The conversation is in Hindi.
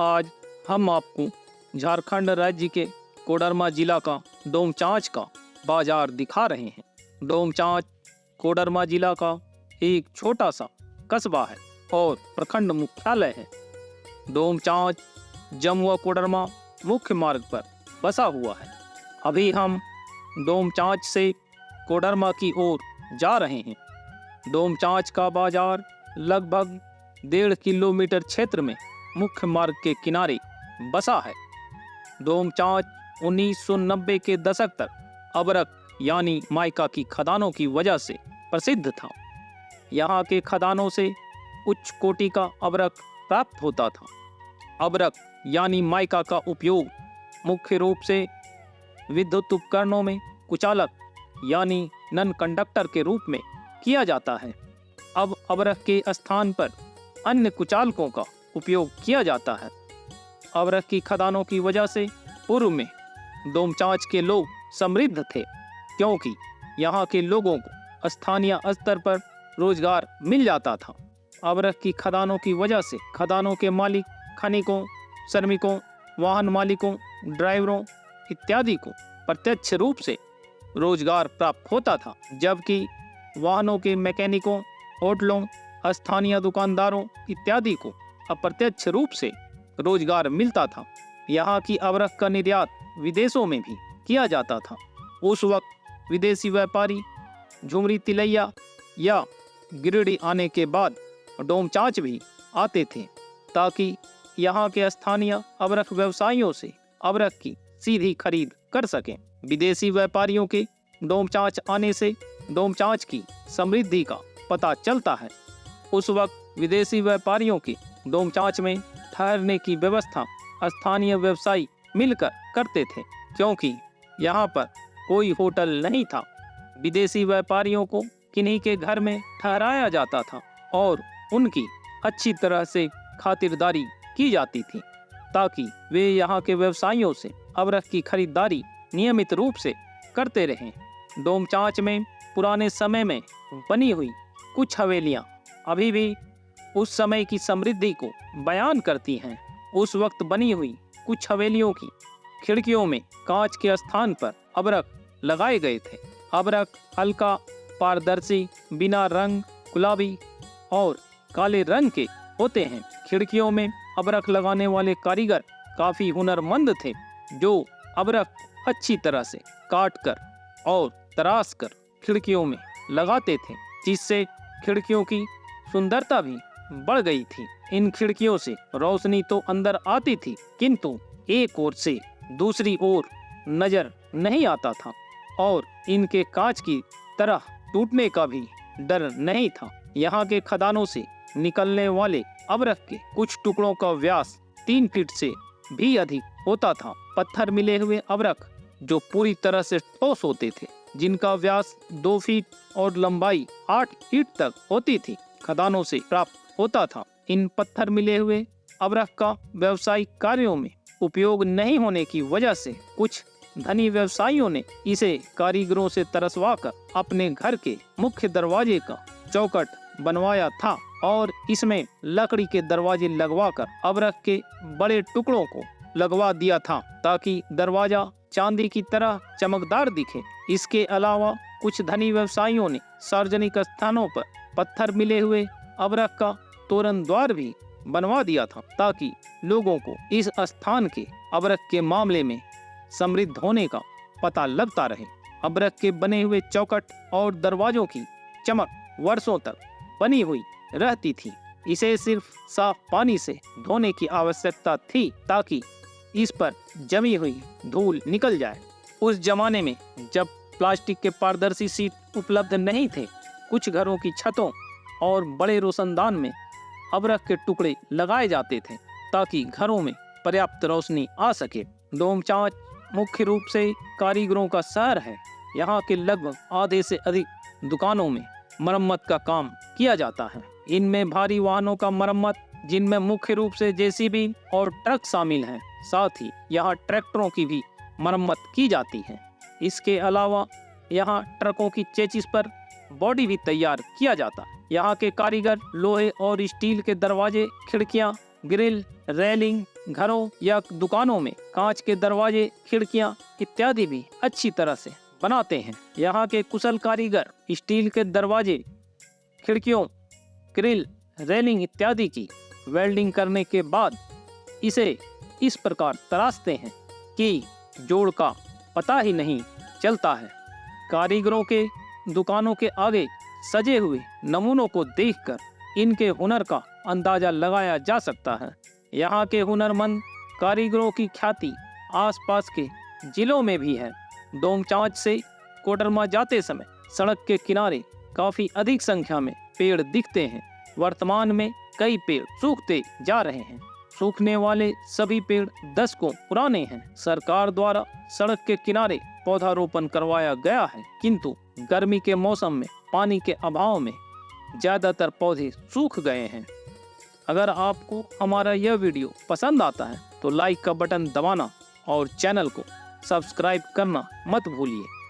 आज हम आपको झारखंड राज्य के कोडरमा जिला का डोमचांच का बाजार दिखा रहे हैं। डोमचांच कोडरमा जिला का एक छोटा सा कस्बा है और प्रखंड मुख्यालय है। डोमचांच जमुआ कोडरमा मुख्य मार्ग पर बसा हुआ है। अभी हम डोमचांच से कोडरमा की ओर जा रहे हैं। डोमचांच का बाजार लगभग 1.5 किलोमीटर क्षेत्र में मुख्य मार्ग के किनारे बसा है। डोमचांच 1990 के दशक तक अबरक यानी माइका की खदानों की वजह से प्रसिद्ध था। यहाँ के खदानों से उच्च कोटि का अबरक प्राप्त होता था। अबरक यानी माइका का उपयोग मुख्य रूप से विद्युत उपकरणों में कुचालक यानी नन कंडक्टर के रूप में किया जाता है। अब अबरक के स्थान पर अन्य कुचालकों का उपयोग किया जाता है। अबरक की खदानों की वजह से पूर्व में डोमचांच के लोग समृद्ध थे, क्योंकि यहाँ के लोगों को स्थानीय स्तर पर रोजगार मिल जाता था। अबरक की खदानों की वजह से खदानों के मालिक, खनिकों, श्रमिकों, वाहन मालिकों, ड्राइवरों इत्यादि को प्रत्यक्ष रूप से रोजगार प्राप्त होता था, जबकि वाहनों के मैकेनिकों, होटलों, स्थानीय दुकानदारों इत्यादि को अप्रत्यक्ष रूप से रोजगार मिलता था। यहाँ की अबरक का निर्यात विदेशों में भी किया जाता था। उस वक्त विदेशी व्यापारी झुमरी तिलैया या गिरिडीह आने के बाद डोमचांच भी आते थे, ताकि यहाँ के स्थानीय अबरक व्यवसायियों से अबरक की सीधी खरीद कर सकें। विदेशी व्यापारियों के डोमचांच आने से डोमचांच की समृद्धि का पता चलता है। उस वक्त विदेशी व्यापारियों के डोमचांच में ठहरने की व्यवस्था स्थानीय व्यवसायी मिलकर करते थे, क्योंकि यहाँ पर कोई होटल नहीं था। विदेशी व्यापारियों को किन्हीं के घर में ठहराया जाता था और उनकी अच्छी तरह से खातिरदारी की जाती थी, ताकि वे यहाँ के व्यवसायियों से अबरक की खरीदारी नियमित रूप से करते रहें। डोमचांच में पुराने समय में बनी हुई कुछ हवेलियाँ अभी भी उस समय की समृद्धि को बयान करती हैं। उस वक्त बनी हुई कुछ हवेलियों की खिड़कियों में कांच के स्थान पर अबरक लगाए गए थे। अबरक हल्का पारदर्शी, बिना रंग, गुलाबी और काले रंग के होते हैं। खिड़कियों में अबरक लगाने वाले कारीगर काफी हुनरमंद थे, जो अबरक अच्छी तरह से काट कर और तराश कर खिड़कियों में लगाते थे, जिससे खिड़कियों की सुंदरता भी बढ़ गई थी। इन खिड़कियों से रोशनी तो अंदर आती थी, किंतु एक ओर से दूसरी ओर नजर नहीं आता था और इनके कांच की तरह टूटने का भी डर नहीं था। यहाँ के खदानों से निकलने वाले अबरक के कुछ टुकड़ों का व्यास 3 फीट से भी अधिक होता था। पत्थर मिले हुए अबरक जो पूरी तरह से ठोस होते थे, जिनका व्यास 2 फीट और लंबाई 8 फीट तक होती थी, खदानों से प्राप्त होता था। इन पत्थर मिले हुए अबरक का व्यावसायिक कार्यों में उपयोग नहीं होने की वजह से कुछ धनी व्यवसायियों ने इसे कारीगरों से तरसवा कर अपने घर के मुख्य दरवाजे का चौखट बनवाया था और इसमें लकड़ी के दरवाजे लगवाकर अबरक के बड़े टुकड़ों को लगवा दिया था, ताकि दरवाजा चांदी की तरह चमकदार दिखे। इसके अलावा कुछ धनी व्यवसायियों ने सार्वजनिक स्थानों पर पत्थर मिले हुए अबरक का तोरण द्वार भी बनवा दिया था, ताकि लोगों को इस स्थान के अबरक के मामले में समृद्ध होने का पता लगता रहे। अबरक के बने हुए चौखट और दरवाजों की चमक वर्षों तक बनी हुई रहती थी। इसे सिर्फ साफ पानी से धोने की आवश्यकता थी, ताकि इस पर जमी हुई धूल निकल जाए। उस जमाने में जब प्लास्टिक के पारदर्शी सीट उपलब्ध नहीं थे, कुछ घरों की छतों और बड़े रोशनदान में अबरक के टुकड़े लगाए जाते थे, ताकि घरों में पर्याप्त रोशनी आ सके। डोमचांच मुख्य रूप से कारीगरों का शहर है। यहाँ के लगभग आधे से अधिक दुकानों में मरम्मत का काम किया जाता है। इनमें भारी वाहनों का मरम्मत, जिनमें मुख्य रूप से जेसीबी और ट्रक शामिल हैं। साथ ही यहाँ ट्रैक्टरों की भी मरम्मत की जाती है। इसके अलावा यहाँ ट्रकों की चेचिस पर बॉडी भी तैयार किया जाता है। यहाँ के कारीगर लोहे और स्टील के दरवाजे, खिड़कियाँ, ग्रिल, रेलिंग घरों या दुकानों में कांच के दरवाजे, खिड़कियां इत्यादि भी अच्छी तरह से बनाते हैं। यहाँ के कुशल कारीगर स्टील के दरवाजे, खिड़कियों, ग्रिल, रेलिंग इत्यादि की वेल्डिंग करने के बाद इसे इस प्रकार तराशते हैं कि जोड़ का पता ही नहीं चलता है। कारीगरों के दुकानों के आगे सजे हुए नमूनों को देखकर इनके हुनर का अंदाजा लगाया जा सकता है। यहाँ के हुनरमंद कारीगरों की ख्याति आसपास के जिलों में भी है। डोमचांच से कोडरमा जाते समय सड़क के किनारे काफी अधिक संख्या में पेड़ दिखते हैं। वर्तमान में कई पेड़ सूखते जा रहे हैं। सूखने वाले सभी पेड़ दशकों पुराने हैं। सरकार द्वारा सड़क के किनारे पौधारोपण करवाया गया है, किंतु गर्मी के मौसम में पानी के अभाव में ज्यादातर पौधे सूख गए हैं। अगर आपको हमारा यह वीडियो पसंद आता है तो लाइक का बटन दबाना और चैनल को सब्सक्राइब करना मत भूलिए।